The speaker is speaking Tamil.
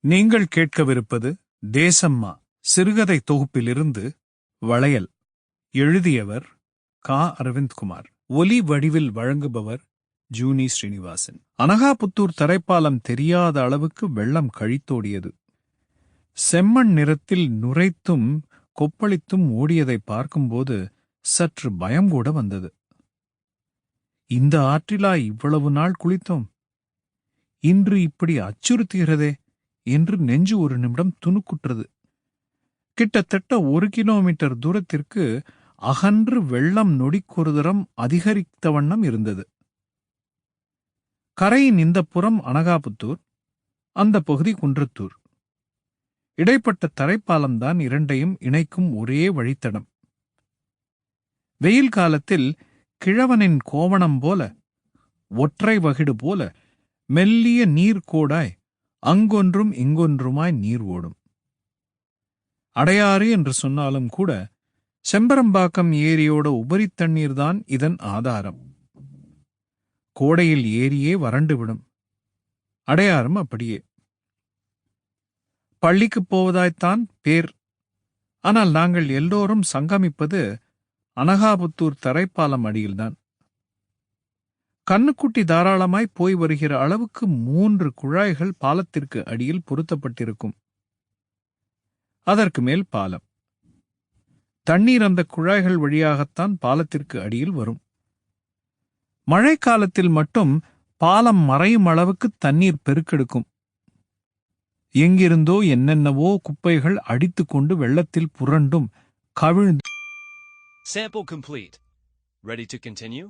நீங்கள் கேட்கவிருப்பது தேசம்மா சிறுகதை தொகுப்பிலிருந்து வளையல். எழுதியவர் கா. அரவிந்த்குமார். ஒலி வடிவில் வழங்குபவர் ஜூனி ஸ்ரீனிவாசன். அனகாபுத்தூர் தரைப்பாலம் தெரியாத அளவுக்கு வெள்ளம் கழித்தோடியது. செம்மண் நிறத்தில் நுரைத்தும் கொப்பளித்தும் ஓடியதை பார்க்கும்போது சற்று பயம் கூட வந்தது. இந்த ஆற்றிலா இவ்வளவு நாள் குளித்தோம்? இன்று இப்படி அச்சுறுத்துகிறதே என்று நெஞ்சு ஒரு நிமிடம் துணுக்குற்றது. கிட்டத்தட்ட 1 கிலோமீட்டர் தூரத்திற்கு அகன்று வெள்ளம் நொடிக்கொரு தரம் அதிகரித்த வண்ணம் இருந்தது. கரையின் இந்த புறம் அனகாபுத்தூர், அந்த பகுதி குன்றத்தூர். இடைப்பட்ட தரைப்பாலம்தான் இரண்டையும் இணைக்கும் ஒரே வழித்தடம். வெயில் காலத்தில் கிழவனின் கோவணம் போல, ஒற்றை வகிடு போல மெல்லிய நீர்கோடாய் அங்கொன்றும் இங்கொன்றுமாய் நீர் ஓடும். அடையாறு என்று சொன்னாலும் கூட செம்பரம்பாக்கம் ஏரியோட உபரி தண்ணீர்தான் இதன் ஆதாரம். கோடையில் ஏரியே வறண்டுவிடும். அடையாறும் அப்படியே. பள்ளிக்குப் போவதாய்த்தான் பேர். ஆனால் நாங்கள் எல்லோரும் சங்கமிப்பது அனகாபுத்தூர் தரைப்பாலம் அடியில்தான். கண்ணுக்குட்டி தாராளமாய் போய் வருகிற அளவுக்கு 3 குழாய்கள் பாலத்திற்கு அடியில் பொருத்தப்பட்டிருக்கும். அதற்கு மேல் பாலம். தண்ணீர் அந்த குழாய்கள் வழியாகத்தான் பாலத்திற்கு அடியில் வரும். மழைக்காலத்தில் மட்டும் பாலம் மறையும் அளவுக்கு தண்ணீர் பெருக்கெடுக்கும். எங்கிருந்தோ என்னென்னவோ குப்பைகள் அடித்துக்கொண்டு வெள்ளத்தில் புரண்டும் கவிழ்ந்து. Sample complete. Ready to continue?